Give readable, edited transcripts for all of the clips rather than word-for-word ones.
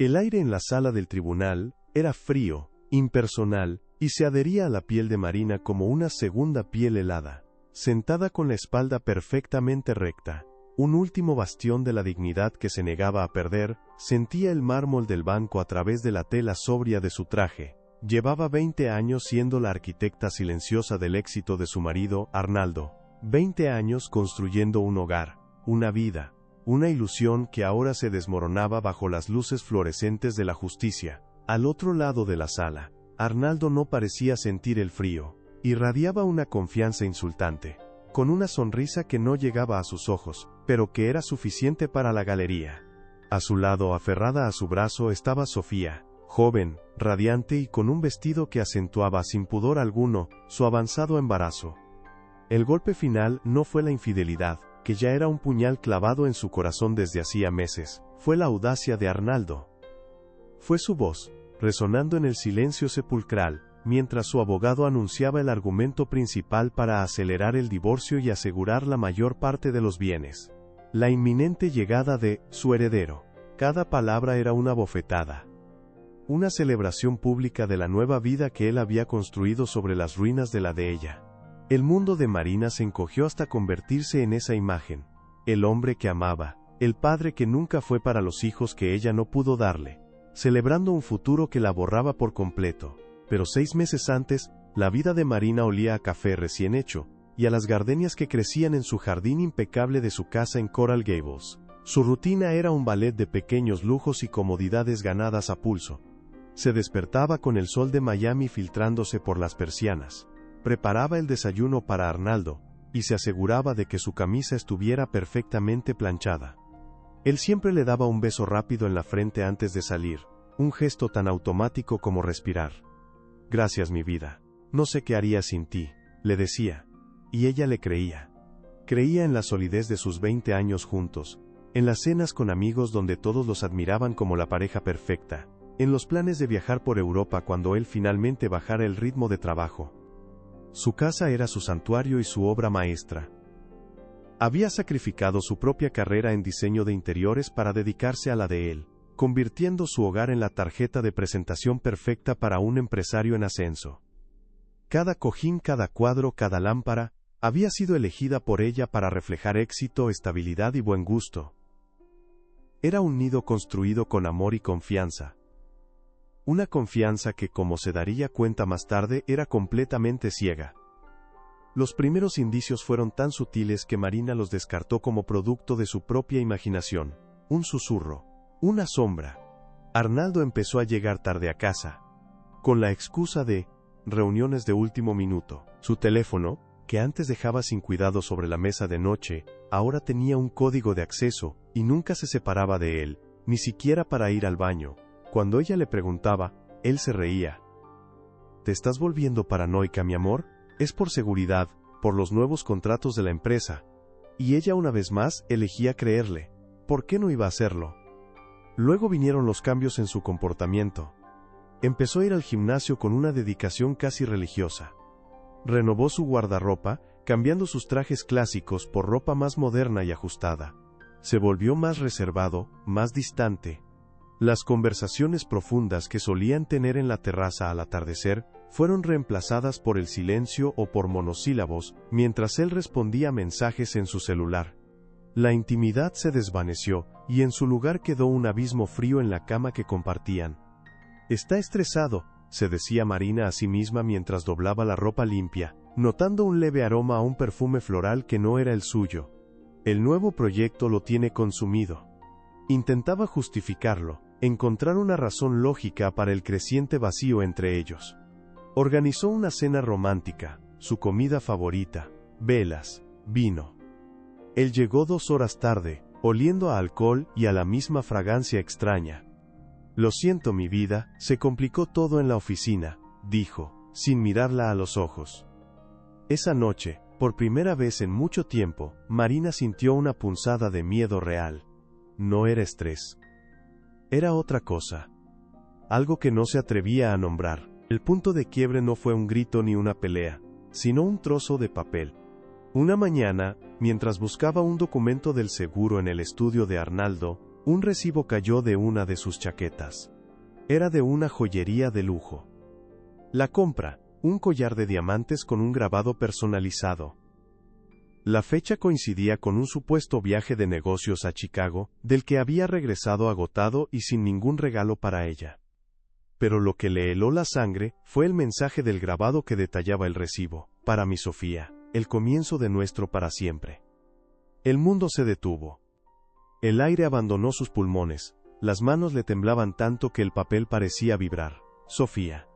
El aire en la sala del tribunal era frío, impersonal, y se adhería a la piel de Marina como una segunda piel helada. Sentada con la espalda perfectamente recta, un último bastión de la dignidad que se negaba a perder, sentía el mármol del banco a través de la tela sobria de su traje. Llevaba 20 años siendo la arquitecta silenciosa del éxito de su marido, Arnaldo. 20 años construyendo un hogar, una vida, una ilusión que ahora se desmoronaba bajo las luces fluorescentes de la justicia. Al otro lado de la sala, Arnaldo no parecía sentir el frío. Irradiaba una confianza insultante, con una sonrisa que no llegaba a sus ojos, pero que era suficiente para la galería. A su lado, aferrada a su brazo, estaba Sofía, joven, radiante y con un vestido que acentuaba sin pudor alguno su avanzado embarazo. El golpe final no fue la infidelidad, que ya era un puñal clavado en su corazón desde hacía meses, fue la audacia de Arnaldo. Fue su voz, resonando en el silencio sepulcral, mientras su abogado anunciaba el argumento principal para acelerar el divorcio y asegurar la mayor parte de los bienes. La inminente llegada de su heredero. Cada palabra era una bofetada. Una celebración pública de la nueva vida que él había construido sobre las ruinas de la de ella. El mundo de Marina se encogió hasta convertirse en esa imagen. El hombre que amaba, el padre que nunca fue para los hijos que ella no pudo darle, celebrando un futuro que la borraba por completo. Pero 6 meses antes, la vida de Marina olía a café recién hecho, y a las gardenias que crecían en su jardín impecable de su casa en Coral Gables. Su rutina era un ballet de pequeños lujos y comodidades ganadas a pulso. Se despertaba con el sol de Miami filtrándose por las persianas. Preparaba el desayuno para Arnaldo, y se aseguraba de que su camisa estuviera perfectamente planchada. Él siempre le daba un beso rápido en la frente antes de salir, un gesto tan automático como respirar. «Gracias, mi vida. No sé qué haría sin ti», le decía. Y ella le creía. Creía en la solidez de sus 20 años juntos, en las cenas con amigos donde todos los admiraban como la pareja perfecta, en los planes de viajar por Europa cuando él finalmente bajara el ritmo de trabajo. Su casa era su santuario y su obra maestra. Había sacrificado su propia carrera en diseño de interiores para dedicarse a la de él, convirtiendo su hogar en la tarjeta de presentación perfecta para un empresario en ascenso. Cada cojín, cada cuadro, cada lámpara, había sido elegida por ella para reflejar éxito, estabilidad y buen gusto. Era un nido construido con amor y confianza. Una confianza que, como se daría cuenta más tarde, era completamente ciega. Los primeros indicios fueron tan sutiles que Marina los descartó como producto de su propia imaginación. Un susurro, una sombra. Arnaldo empezó a llegar tarde a casa, con la excusa de reuniones de último minuto. Su teléfono, que antes dejaba sin cuidado sobre la mesa de noche, ahora tenía un código de acceso, y nunca se separaba de él, ni siquiera para ir al baño. Cuando ella le preguntaba, él se reía. ¿Te estás volviendo paranoica, mi amor? Es por seguridad, por los nuevos contratos de la empresa. Y ella una vez más elegía creerle. ¿Por qué no iba a hacerlo? Luego vinieron los cambios en su comportamiento. Empezó a ir al gimnasio con una dedicación casi religiosa. Renovó su guardarropa, cambiando sus trajes clásicos por ropa más moderna y ajustada. Se volvió más reservado, más distante. Las conversaciones profundas que solían tener en la terraza al atardecer fueron reemplazadas por el silencio o por monosílabos, mientras él respondía mensajes en su celular. La intimidad se desvaneció, y en su lugar quedó un abismo frío en la cama que compartían. «Está estresado», se decía Marina a sí misma mientras doblaba la ropa limpia, notando un leve aroma a un perfume floral que no era el suyo. El nuevo proyecto lo tiene consumido. Intentaba justificarlo, encontrar una razón lógica para el creciente vacío entre ellos. Organizó una cena romántica, su comida favorita, velas, vino. Él llegó 2 horas tarde, oliendo a alcohol y a la misma fragancia extraña. «Lo siento, mi vida, se complicó todo en la oficina», dijo, sin mirarla a los ojos. Esa noche, por primera vez en mucho tiempo, Marina sintió una punzada de miedo real. No era estrés. Era otra cosa. Algo que no se atrevía a nombrar. El punto de quiebre no fue un grito ni una pelea, sino un trozo de papel. Una mañana, mientras buscaba un documento del seguro en el estudio de Arnaldo, Un recibo cayó de una de sus chaquetas. Era de una joyería de lujo. La compra, un collar de diamantes con un grabado personalizado. La fecha coincidía con un supuesto viaje de negocios a Chicago, del que había regresado agotado y sin ningún regalo para ella. Pero lo que le heló la sangre fue el mensaje del grabado que detallaba el recibo. Para mi Sofía, el comienzo de nuestro para siempre. El mundo se detuvo. El aire abandonó sus pulmones, las manos le temblaban tanto que el papel parecía vibrar. Sofía.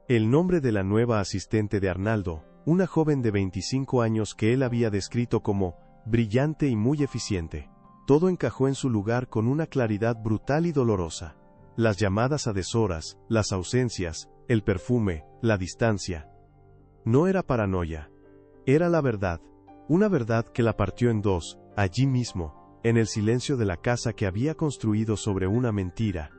El nombre de la nueva asistente de Arnaldo, una joven de 25 años que él había descrito como brillante y muy eficiente. Todo encajó en su lugar con una claridad brutal y dolorosa. Las llamadas a deshoras, las ausencias, el perfume, la distancia. No era paranoia. Era la verdad. Una verdad que la partió en dos, allí mismo, en el silencio de la casa que había construido sobre una mentira.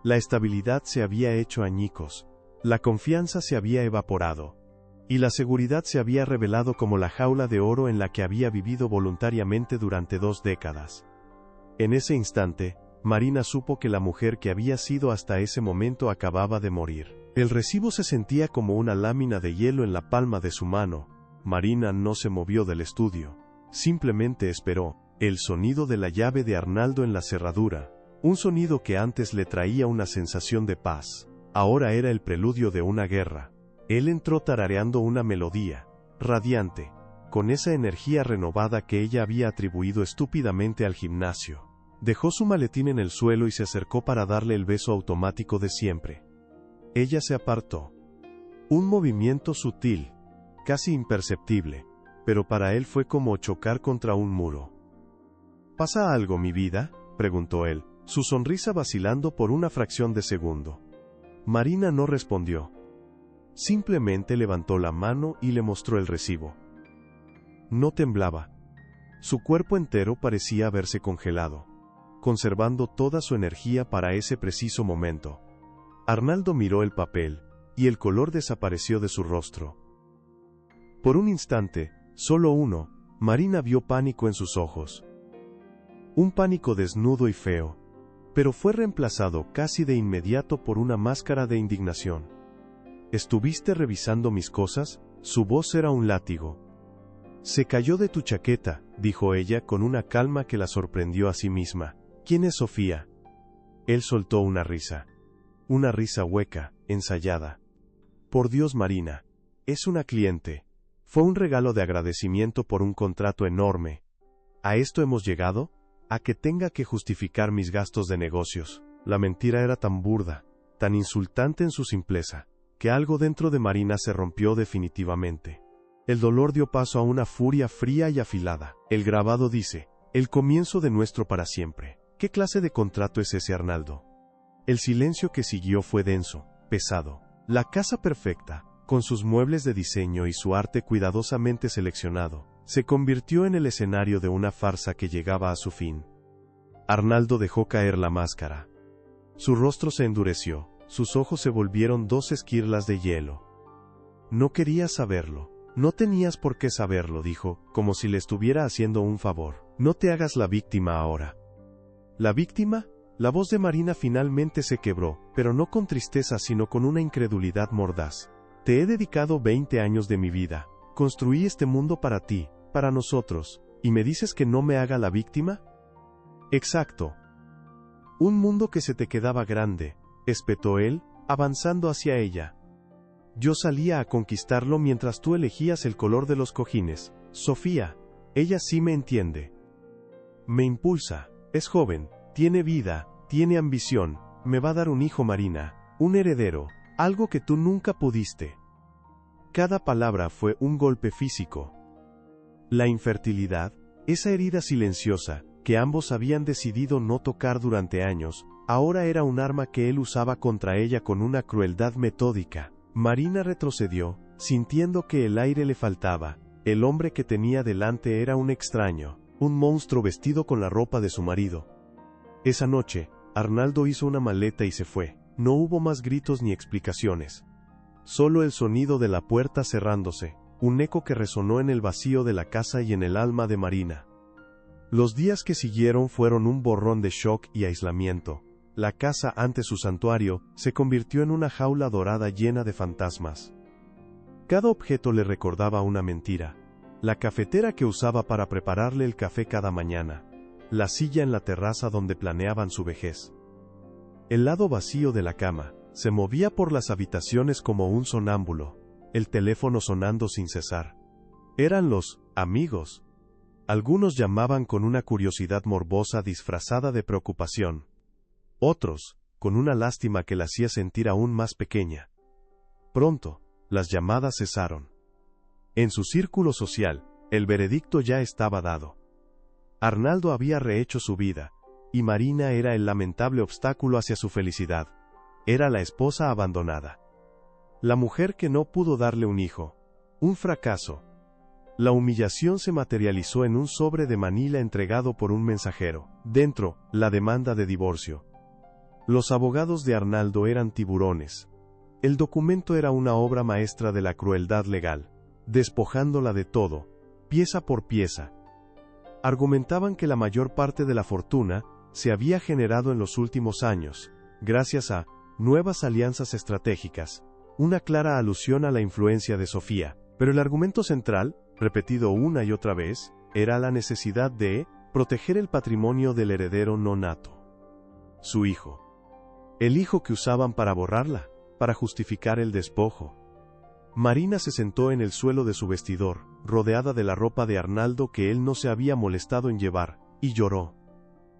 La estabilidad se había hecho añicos. La confianza se había evaporado. Y la seguridad se había revelado como la jaula de oro en la que había vivido voluntariamente durante 2 décadas. En ese instante, Marina supo que la mujer que había sido hasta ese momento acababa de morir. El recibo se sentía como una lámina de hielo en la palma de su mano. Marina no se movió del estudio. Simplemente esperó. El sonido de la llave de Arnaldo en la cerradura. Un sonido que antes le traía una sensación de paz. Ahora era el preludio de una guerra. Él entró tarareando una melodía, radiante, con esa energía renovada que ella había atribuido estúpidamente al gimnasio. Dejó su maletín en el suelo y se acercó para darle el beso automático de siempre. Ella se apartó. Un movimiento sutil, casi imperceptible, pero para él fue como chocar contra un muro. ¿Pasa algo, mi vida?, preguntó él, su sonrisa vacilando por una fracción de segundo. Marina no respondió. Simplemente levantó la mano y le mostró el recibo. No temblaba. Su cuerpo entero parecía haberse congelado, conservando toda su energía para ese preciso momento. Arnaldo miró el papel, y el color desapareció de su rostro. Por un instante, solo uno, Marina vio pánico en sus ojos. Un pánico desnudo y feo, pero fue reemplazado casi de inmediato por una máscara de indignación. ¿Estuviste revisando mis cosas? Su voz era un látigo. Se cayó de tu chaqueta, dijo ella con una calma que la sorprendió a sí misma. ¿Quién es Sofía? Él soltó una risa. Una risa hueca, ensayada. Por Dios, Marina. Es una cliente. Fue un regalo de agradecimiento por un contrato enorme. ¿A esto hemos llegado? ¿A que tenga que justificar mis gastos de negocios? La mentira era tan burda, tan insultante en su simpleza, que algo dentro de Marina se rompió definitivamente. El dolor dio paso a una furia fría y afilada. El grabado dice, el comienzo de nuestro para siempre. ¿Qué clase de contrato es ese, Arnaldo? El silencio que siguió fue denso, pesado. La casa perfecta, con sus muebles de diseño y su arte cuidadosamente seleccionado, se convirtió en el escenario de una farsa que llegaba a su fin. Arnaldo dejó caer la máscara. Su rostro se endureció. Sus ojos se volvieron 2 esquirlas de hielo. No querías saberlo. No tenías por qué saberlo, dijo, como si le estuviera haciendo un favor. No te hagas la víctima ahora. ¿La víctima? La voz de Marina finalmente se quebró, pero no con tristeza sino con una incredulidad mordaz. Te he dedicado 20 años de mi vida. Construí este mundo para ti, para nosotros, ¿y me dices que no me haga la víctima? Exacto. Un mundo que se te quedaba grande, espetó él, avanzando hacia ella. Yo salía a conquistarlo mientras tú elegías el color de los cojines. Sofía, ella sí me entiende. Me impulsa, es joven, tiene vida, tiene ambición, me va a dar un hijo, Marina, un heredero, algo que tú nunca pudiste. Cada palabra fue un golpe físico. La infertilidad, esa herida silenciosa, que ambos habían decidido no tocar durante años, ahora era un arma que él usaba contra ella con una crueldad metódica. Marina retrocedió, sintiendo que el aire le faltaba. El hombre que tenía delante era un extraño, un monstruo vestido con la ropa de su marido. Esa noche, Arnaldo hizo una maleta y se fue. No hubo más gritos ni explicaciones. Solo el sonido de la puerta cerrándose, un eco que resonó en el vacío de la casa y en el alma de Marina. Los días que siguieron fueron un borrón de shock y aislamiento. La casa, antes su santuario, se convirtió en una jaula dorada llena de fantasmas. Cada objeto le recordaba una mentira. La cafetera que usaba para prepararle el café cada mañana. La silla en la terraza donde planeaban su vejez. El lado vacío de la cama. Se movía por las habitaciones como un sonámbulo. El teléfono sonando sin cesar. Eran los amigos. Algunos llamaban con una curiosidad morbosa disfrazada de preocupación. Otros, con una lástima que la hacía sentir aún más pequeña. Pronto, las llamadas cesaron. En su círculo social, el veredicto ya estaba dado. Arnaldo había rehecho su vida, y Marina era el lamentable obstáculo hacia su felicidad. Era la esposa abandonada. La mujer que no pudo darle un hijo. Un fracaso. La humillación se materializó en un sobre de Manila entregado por un mensajero. Dentro, la demanda de divorcio. Los abogados de Arnaldo eran tiburones. El documento era una obra maestra de la crueldad legal, despojándola de todo, pieza por pieza. Argumentaban que la mayor parte de la fortuna se había generado en los últimos años, gracias a nuevas alianzas estratégicas, una clara alusión a la influencia de Sofía, pero el argumento central, repetido una y otra vez, era la necesidad de proteger el patrimonio del heredero no nato. Su hijo. El hijo que usaban para borrarla, para justificar el despojo. Marina se sentó en el suelo de su vestidor, rodeada de la ropa de Arnaldo que él no se había molestado en llevar, y lloró.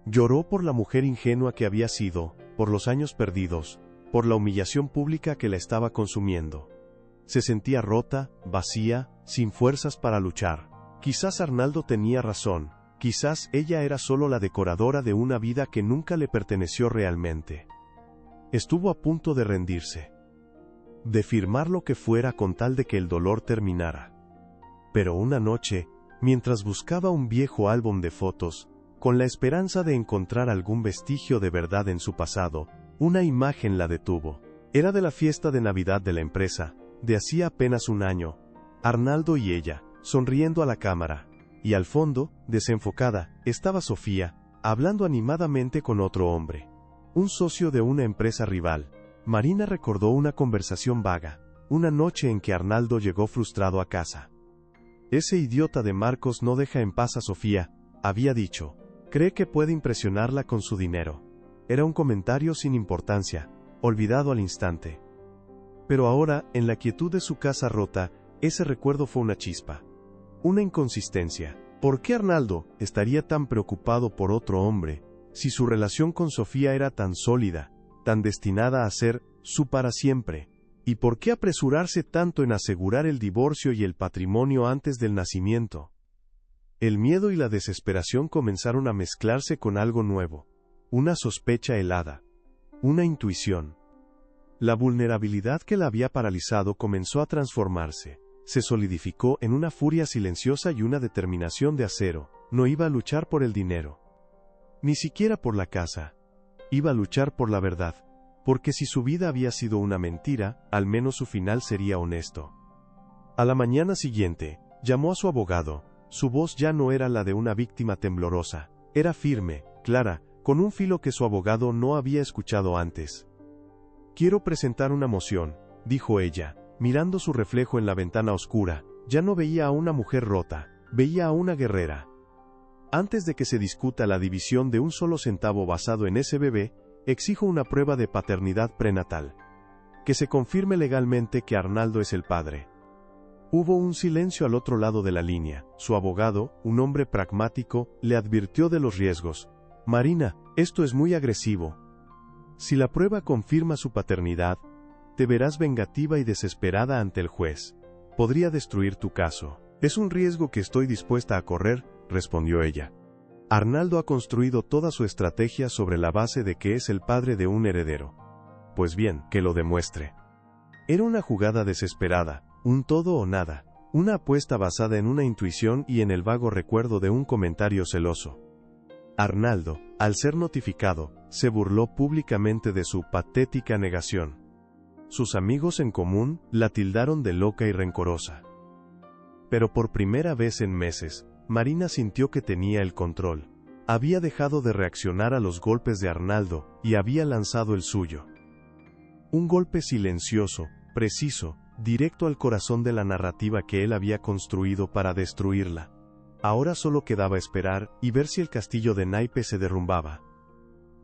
Lloró por la mujer ingenua que había sido, por los años perdidos, por la humillación pública que la estaba consumiendo. Se sentía rota, vacía, sin fuerzas para luchar. Quizás Arnaldo tenía razón, quizás ella era solo la decoradora de una vida que nunca le perteneció realmente. Estuvo a punto de rendirse. De firmar lo que fuera con tal de que el dolor terminara. Pero una noche, mientras buscaba un viejo álbum de fotos, con la esperanza de encontrar algún vestigio de verdad en su pasado, una imagen la detuvo. Era de la fiesta de Navidad de la empresa, de hacía apenas un año. Arnaldo y ella, sonriendo a la cámara, y al fondo, desenfocada, estaba Sofía, hablando animadamente con otro hombre. Un socio de una empresa rival. Marina recordó una conversación vaga, una noche en que Arnaldo llegó frustrado a casa. Ese idiota de Marcos no deja en paz a Sofía, había dicho. Cree que puede impresionarla con su dinero. Era un comentario sin importancia, olvidado al instante. Pero ahora, en la quietud de su casa rota, ese recuerdo fue una chispa. Una inconsistencia. ¿Por qué Arnaldo estaría tan preocupado por otro hombre, si su relación con Sofía era tan sólida, tan destinada a ser su para siempre? ¿Y por qué apresurarse tanto en asegurar el divorcio y el patrimonio antes del nacimiento? El miedo y la desesperación comenzaron a mezclarse con algo nuevo, una sospecha helada, una intuición. La vulnerabilidad que la había paralizado comenzó a transformarse, se solidificó en una furia silenciosa y una determinación de acero. No iba a luchar por el dinero, ni siquiera por la casa. Iba a luchar por la verdad, porque si su vida había sido una mentira, al menos su final sería honesto. A la mañana siguiente, llamó a su abogado. Su voz ya no era la de una víctima temblorosa, era firme, clara, con un filo que su abogado no había escuchado antes. Quiero presentar una moción, dijo ella, mirando su reflejo en la ventana oscura. Ya no veía a una mujer rota, veía a una guerrera. Antes de que se discuta la división de un solo centavo basado en ese bebé, exijo una prueba de paternidad prenatal. Que se confirme legalmente que Arnaldo es el padre. Hubo un silencio al otro lado de la línea. Su abogado, un hombre pragmático, le advirtió de los riesgos. Marina, esto es muy agresivo. Si la prueba confirma su paternidad, te verás vengativa y desesperada ante el juez. Podría destruir tu caso. Es un riesgo que estoy dispuesta a correr, respondió ella. Arnaldo ha construido toda su estrategia sobre la base de que es el padre de un heredero. Pues bien, que lo demuestre. Era una jugada desesperada, un todo o nada, una apuesta basada en una intuición y en el vago recuerdo de un comentario celoso. Arnaldo, al ser notificado, se burló públicamente de su patética negación. Sus amigos en común la tildaron de loca y rencorosa. Pero por primera vez en meses, Marina sintió que tenía el control. Había dejado de reaccionar a los golpes de Arnaldo, y había lanzado el suyo. Un golpe silencioso, preciso, directo al corazón de la narrativa que él había construido para destruirla. Ahora solo quedaba esperar y ver si el castillo de naipes se derrumbaba.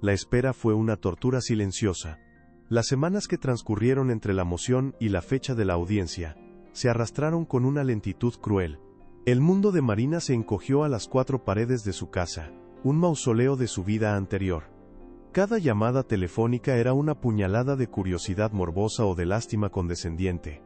La espera fue una tortura silenciosa. Las semanas que transcurrieron entre la moción y la fecha de la audiencia se arrastraron con una lentitud cruel. El mundo de Marina se encogió a las 4 paredes de su casa, un mausoleo de su vida anterior. Cada llamada telefónica era una puñalada de curiosidad morbosa o de lástima condescendiente.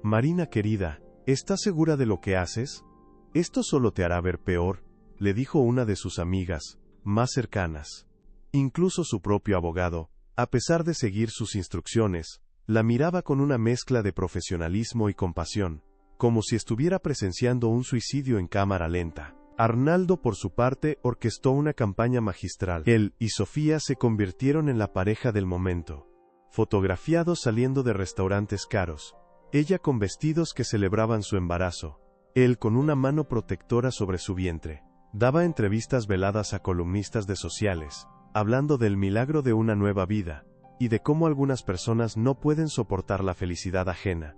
Marina querida, ¿estás segura de lo que haces? Esto solo te hará ver peor, le dijo una de sus amigas más cercanas. Incluso su propio abogado, a pesar de seguir sus instrucciones, la miraba con una mezcla de profesionalismo y compasión, como si estuviera presenciando un suicidio en cámara lenta. Arnaldo, por su parte, orquestó una campaña magistral. Él y Sofía se convirtieron en la pareja del momento, fotografiados saliendo de restaurantes caros, ella con vestidos que celebraban su embarazo, él con una mano protectora sobre su vientre. Daba entrevistas veladas a columnistas de sociales, hablando del milagro de una nueva vida, y de cómo algunas personas no pueden soportar la felicidad ajena.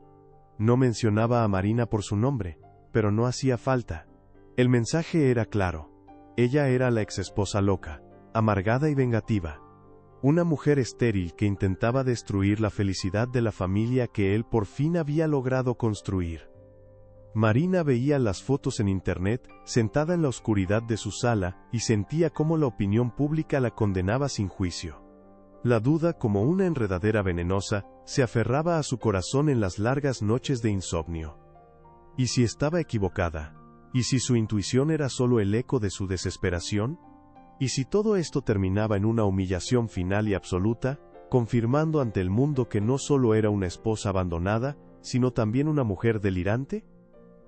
No mencionaba a Marina por su nombre, pero no hacía falta. El mensaje era claro. Ella era la exesposa loca, amargada y vengativa. Una mujer estéril que intentaba destruir la felicidad de la familia que él por fin había logrado construir. Marina veía las fotos en internet, sentada en la oscuridad de su sala, y sentía cómo la opinión pública la condenaba sin juicio. La duda, como una enredadera venenosa, se aferraba a su corazón en las largas noches de insomnio. ¿Y si estaba equivocada? ¿Y si su intuición era solo el eco de su desesperación? ¿Y si todo esto terminaba en una humillación final y absoluta, confirmando ante el mundo que no solo era una esposa abandonada, sino también una mujer delirante?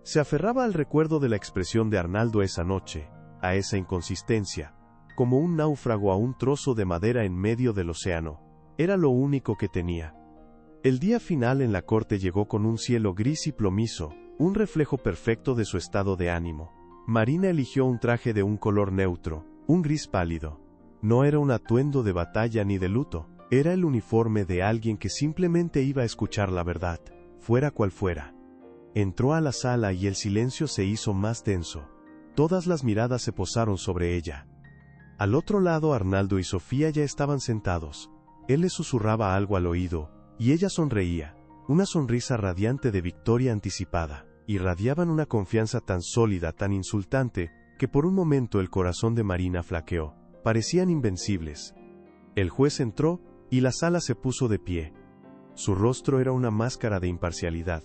Se aferraba al recuerdo de la expresión de Arnaldo esa noche, a esa inconsistencia, como un náufrago a un trozo de madera en medio del océano. Era lo único que tenía. El día final en la corte llegó con un cielo gris y plomizo, un reflejo perfecto de su estado de ánimo. Marina eligió un traje de un color neutro, un gris pálido. No era un atuendo de batalla ni de luto, era el uniforme de alguien que simplemente iba a escuchar la verdad, fuera cual fuera. Entró a la sala y el silencio se hizo más denso. Todas las miradas se posaron sobre ella. Al otro lado Arnaldo y Sofía ya estaban sentados. Él le susurraba algo al oído, y ella sonreía, una sonrisa radiante de victoria anticipada. Irradiaban una confianza tan sólida, tan insultante, que por un momento el corazón de Marina flaqueó. Parecían invencibles. El juez entró, y la sala se puso de pie. Su rostro era una máscara de imparcialidad.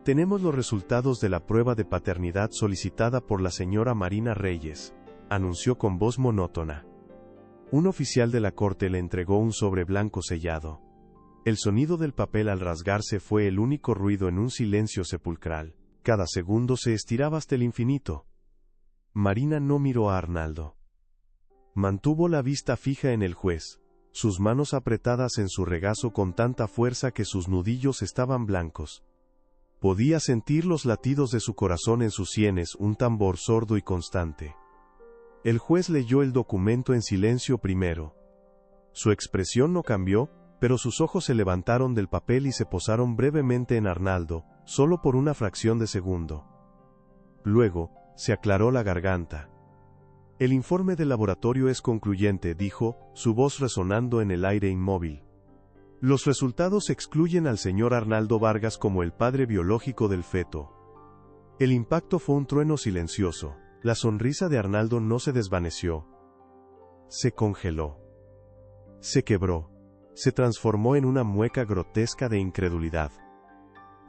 Tenemos los resultados de la prueba de paternidad solicitada por la señora Marina Reyes, anunció con voz monótona. Un oficial de la corte le entregó un sobre blanco sellado. El sonido del papel al rasgarse fue el único ruido en un silencio sepulcral. Cada segundo se estiraba hasta el infinito. Marina no miró a Arnaldo. Mantuvo la vista fija en el juez, sus manos apretadas en su regazo con tanta fuerza que sus nudillos estaban blancos. Podía sentir los latidos de su corazón en sus sienes, un tambor sordo y constante. El juez leyó el documento en silencio primero. Su expresión no cambió, pero sus ojos se levantaron del papel y se posaron brevemente en Arnaldo, solo por una fracción de segundo. Luego, se aclaró la garganta. El informe del laboratorio es concluyente, dijo, su voz resonando en el aire inmóvil. Los resultados excluyen al señor Arnaldo Vargas como el padre biológico del feto. El impacto fue un trueno silencioso. La sonrisa de Arnaldo no se desvaneció. Se congeló. Se quebró. Se transformó en una mueca grotesca de incredulidad.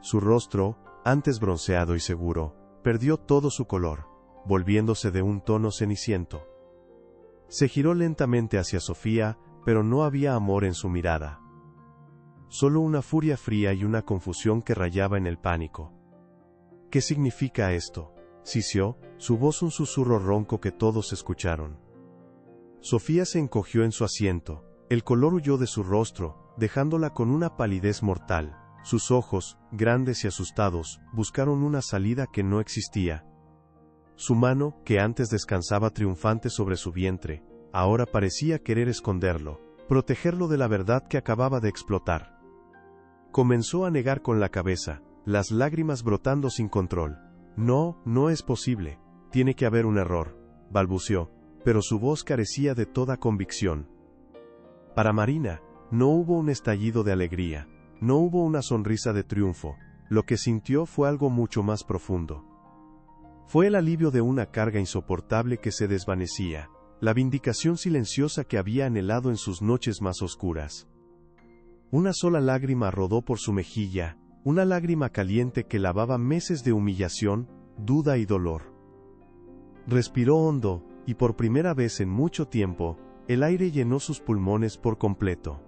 Su rostro, antes bronceado y seguro, perdió todo su color, volviéndose de un tono ceniciento. Se giró lentamente hacia Sofía, pero no había amor en su mirada. Solo una furia fría y una confusión que rayaba en el pánico. ¿Qué significa esto?, sisió, su voz un susurro ronco que todos escucharon. Sofía se encogió en su asiento, el color huyó de su rostro, dejándola con una palidez mortal. Sus ojos, grandes y asustados, buscaron una salida que no existía. Su mano, que antes descansaba triunfante sobre su vientre, ahora parecía querer esconderlo, protegerlo de la verdad que acababa de explotar. Comenzó a negar con la cabeza, las lágrimas brotando sin control. No, no es posible. Tiene que haber un error, balbuceó, pero su voz carecía de toda convicción. Para Marina, no hubo un estallido de alegría, no hubo una sonrisa de triunfo, lo que sintió fue algo mucho más profundo. Fue el alivio de una carga insoportable que se desvanecía, la vindicación silenciosa que había anhelado en sus noches más oscuras. Una sola lágrima rodó por su mejilla, una lágrima caliente que lavaba meses de humillación, duda y dolor. Respiró hondo, y por primera vez en mucho tiempo, el aire llenó sus pulmones por completo.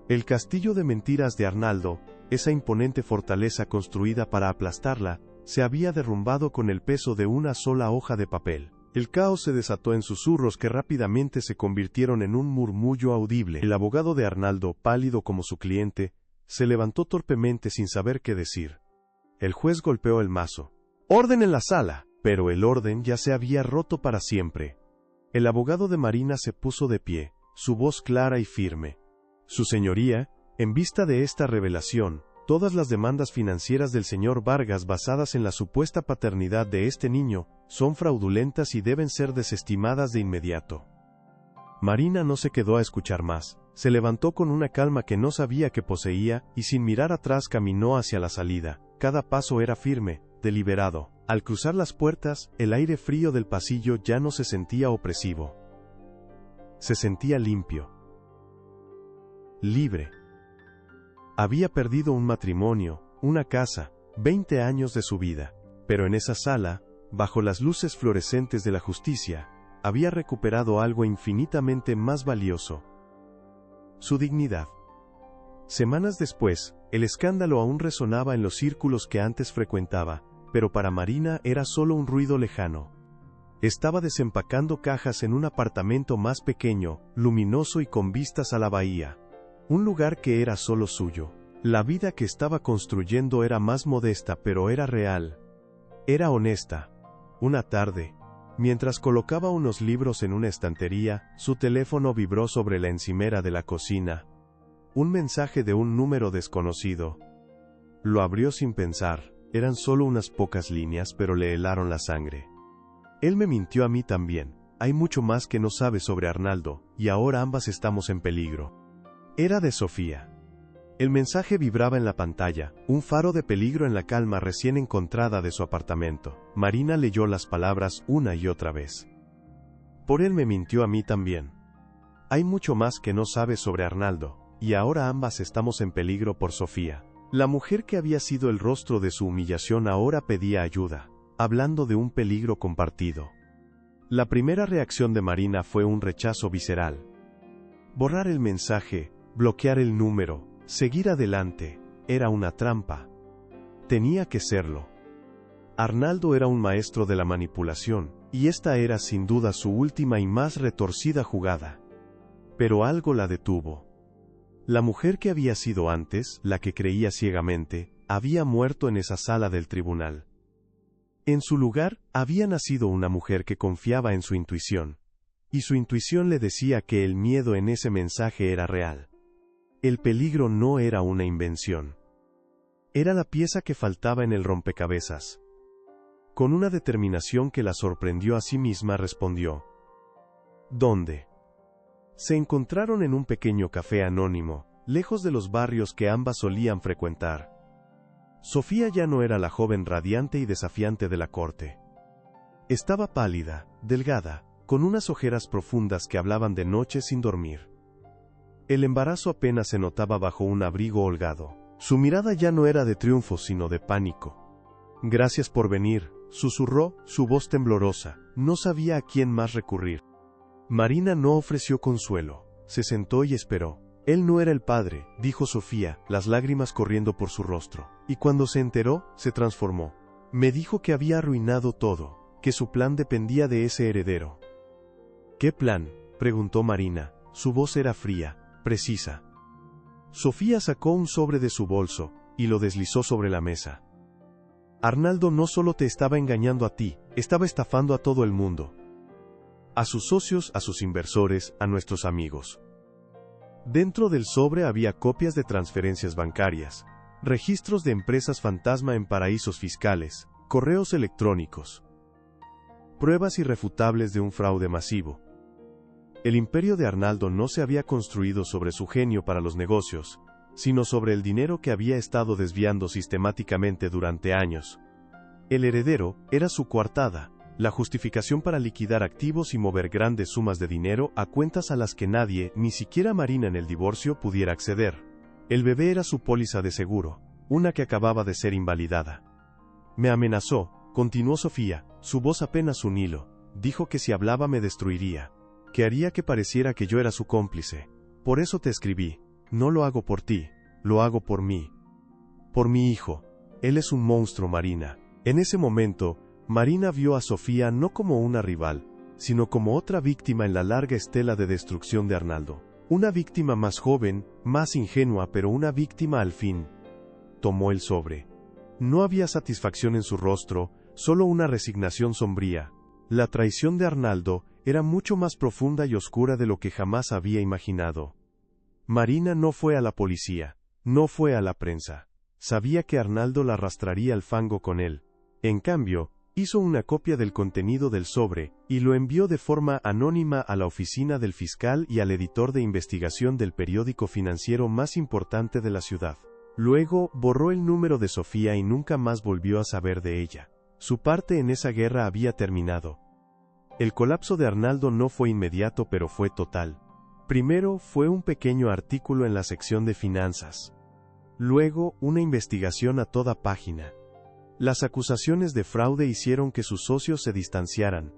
El castillo de mentiras de Arnaldo, esa imponente fortaleza construida para aplastarla, se había derrumbado con el peso de una sola hoja de papel. El caos se desató en susurros que rápidamente se convirtieron en un murmullo audible. El abogado de Arnaldo, pálido como su cliente, se levantó torpemente sin saber qué decir. El juez golpeó el mazo. ¡Orden en la sala! Pero el orden ya se había roto para siempre. El abogado de Marina se puso de pie, su voz clara y firme. Su señoría, en vista de esta revelación, todas las demandas financieras del señor Vargas basadas en la supuesta paternidad de este niño, son fraudulentas y deben ser desestimadas de inmediato. Marina no se quedó a escuchar más, se levantó con una calma que no sabía que poseía, y sin mirar atrás caminó hacia la salida. Cada paso era firme, deliberado. Al cruzar las puertas, el aire frío del pasillo ya no se sentía opresivo. Se sentía limpio. Libre. Había perdido un matrimonio, una casa, 20 años de su vida, pero en esa sala, bajo las luces fluorescentes de la justicia, había recuperado algo infinitamente más valioso: su dignidad. Semanas después, el escándalo aún resonaba en los círculos que antes frecuentaba, pero para Marina era solo un ruido lejano. Estaba desempacando cajas en un apartamento más pequeño, luminoso y con vistas a la bahía. Un lugar que era solo suyo. La vida que estaba construyendo era más modesta, pero era real. Era honesta. Una tarde, mientras colocaba unos libros en una estantería, su teléfono vibró sobre la encimera de la cocina. Un mensaje de un número desconocido. Lo abrió sin pensar. Eran solo unas pocas líneas, pero le helaron la sangre. Él me mintió a mí también. Hay mucho más que no sabe sobre Arnaldo, y ahora ambas estamos en peligro. Era de Sofía. El mensaje vibraba en la pantalla, un faro de peligro en la calma recién encontrada de su apartamento. Marina leyó las palabras una y otra vez. Por él me mintió a mí también. Hay mucho más que no sabe sobre Arnaldo, y ahora ambas estamos en peligro por Sofía. La mujer que había sido el rostro de su humillación ahora pedía ayuda, hablando de un peligro compartido. La primera reacción de Marina fue un rechazo visceral. Borrar el mensaje, bloquear el número, seguir adelante, era una trampa. Tenía que serlo. Arnaldo era un maestro de la manipulación, y esta era sin duda su última y más retorcida jugada. Pero algo la detuvo. La mujer que había sido antes, la que creía ciegamente, había muerto en esa sala del tribunal. En su lugar, había nacido una mujer que confiaba en su intuición. Y su intuición le decía que el miedo en ese mensaje era real. El peligro no era una invención. Era la pieza que faltaba en el rompecabezas. Con una determinación que la sorprendió a sí misma respondió: ¿Dónde? Se encontraron en un pequeño café anónimo, lejos de los barrios que ambas solían frecuentar. Sofía ya no era la joven radiante y desafiante de la corte. Estaba pálida, delgada, con unas ojeras profundas que hablaban de noche sin dormir. El embarazo apenas se notaba bajo un abrigo holgado. Su mirada ya no era de triunfo sino de pánico. «Gracias por venir», susurró, su voz temblorosa. No sabía a quién más recurrir. Marina no ofreció consuelo. Se sentó y esperó. Él no era el padre, dijo Sofía, las lágrimas corriendo por su rostro. Y cuando se enteró, se transformó. Me dijo que había arruinado todo, que su plan dependía de ese heredero. ¿Qué plan?, preguntó Marina. Su voz era fría, precisa. Sofía sacó un sobre de su bolso, y lo deslizó sobre la mesa. Arnaldo no solo te estaba engañando a ti, estaba estafando a todo el mundo. A sus socios, a sus inversores, a nuestros amigos. Dentro del sobre había copias de transferencias bancarias, registros de empresas fantasma en paraísos fiscales, correos electrónicos. Pruebas irrefutables de un fraude masivo. El imperio de Arnaldo no se había construido sobre su genio para los negocios, sino sobre el dinero que había estado desviando sistemáticamente durante años. El heredero era su coartada, la justificación para liquidar activos y mover grandes sumas de dinero a cuentas a las que nadie, ni siquiera Marina en el divorcio, pudiera acceder. El bebé era su póliza de seguro, una que acababa de ser invalidada. Me amenazó, continuó Sofía, su voz apenas un hilo, dijo que si hablaba me destruiría, que haría que pareciera que yo era su cómplice. Por eso te escribí. No lo hago por ti, lo hago por mí. Por mi hijo. Él es un monstruo, Marina. En ese momento, Marina vio a Sofía no como una rival, sino como otra víctima en la larga estela de destrucción de Arnaldo. Una víctima más joven, más ingenua, pero una víctima al fin. Tomó el sobre. No había satisfacción en su rostro, solo una resignación sombría. La traición de Arnaldo era mucho más profunda y oscura de lo que jamás había imaginado. Marina no fue a la policía, no fue a la prensa. Sabía que Arnaldo la arrastraría al fango con él. En cambio, hizo una copia del contenido del sobre, y lo envió de forma anónima a la oficina del fiscal y al editor de investigación del periódico financiero más importante de la ciudad. Luego, borró el número de Sofía y nunca más volvió a saber de ella. Su parte en esa guerra había terminado. El colapso de Arnaldo no fue inmediato, pero fue total. Primero fue un pequeño artículo en la sección de finanzas. Luego, una investigación a toda página. Las acusaciones de fraude hicieron que sus socios se distanciaran.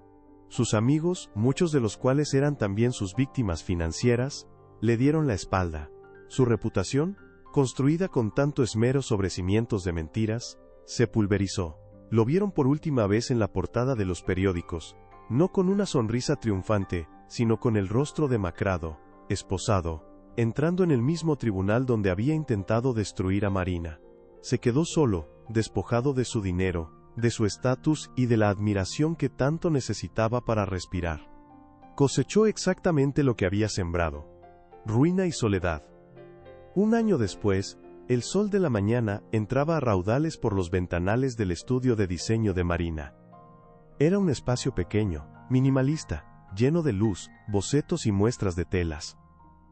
Sus amigos, muchos de los cuales eran también sus víctimas financieras, le dieron la espalda. Su reputación, construida con tanto esmero sobre cimientos de mentiras, se pulverizó. Lo vieron por última vez en la portada de los periódicos, no con una sonrisa triunfante, sino con el rostro demacrado, esposado, entrando en el mismo tribunal donde había intentado destruir a Marina. Se quedó solo, despojado de su dinero, de su estatus y de la admiración que tanto necesitaba para respirar. Cosechó exactamente lo que había sembrado: ruina y soledad. Un año después, el sol de la mañana entraba a raudales por los ventanales del estudio de diseño de Marina. Era un espacio pequeño, minimalista, lleno de luz, bocetos y muestras de telas.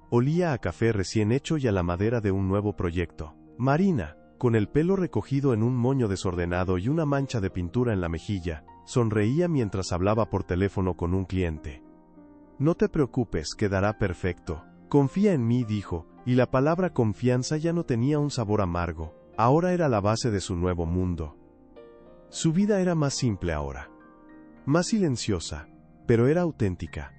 Olía a café recién hecho y a la madera de un nuevo proyecto. Marina, con el pelo recogido en un moño desordenado y una mancha de pintura en la mejilla, sonreía mientras hablaba por teléfono con un cliente. No te preocupes, quedará perfecto. Confía en mí, dijo, y la palabra confianza ya no tenía un sabor amargo. Ahora era la base de su nuevo mundo. Su vida era más simple ahora. Más silenciosa, pero era auténtica.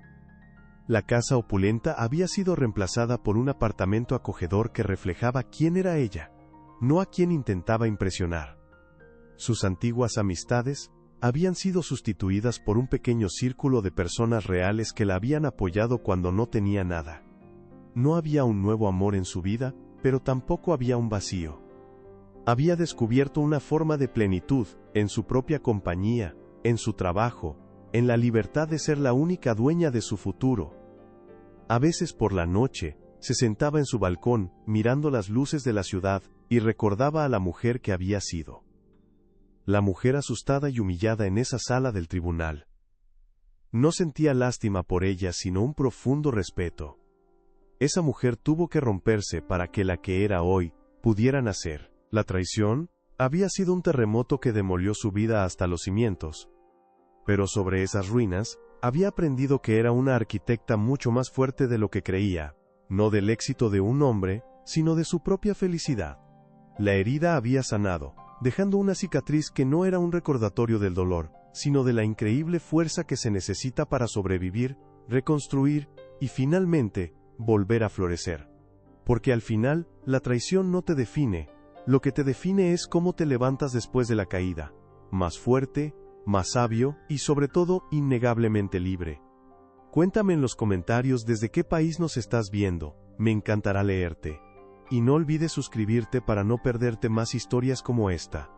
La casa opulenta había sido reemplazada por un apartamento acogedor que reflejaba quién era ella, no a quién intentaba impresionar. Sus antiguas amistades habían sido sustituidas por un pequeño círculo de personas reales que la habían apoyado cuando no tenía nada. No había un nuevo amor en su vida, pero tampoco había un vacío. Había descubierto una forma de plenitud, en su propia compañía, en su trabajo, en la libertad de ser la única dueña de su futuro. A veces por la noche, se sentaba en su balcón, mirando las luces de la ciudad, y recordaba a la mujer que había sido. La mujer asustada y humillada en esa sala del tribunal. No sentía lástima por ella, sino un profundo respeto. Esa mujer tuvo que romperse para que la que era hoy, pudiera nacer. La traición había sido un terremoto que demolió su vida hasta los cimientos. Pero sobre esas ruinas, había aprendido que era una arquitecta mucho más fuerte de lo que creía, no del éxito de un hombre, sino de su propia felicidad. La herida había sanado, dejando una cicatriz que no era un recordatorio del dolor, sino de la increíble fuerza que se necesita para sobrevivir, reconstruir, y finalmente, volver a florecer. Porque al final, la traición no te define, lo que te define es cómo te levantas después de la caída, más fuerte, más sabio, y sobre todo, innegablemente libre. Cuéntame en los comentarios desde qué país nos estás viendo, me encantará leerte. Y no olvides suscribirte para no perderte más historias como esta.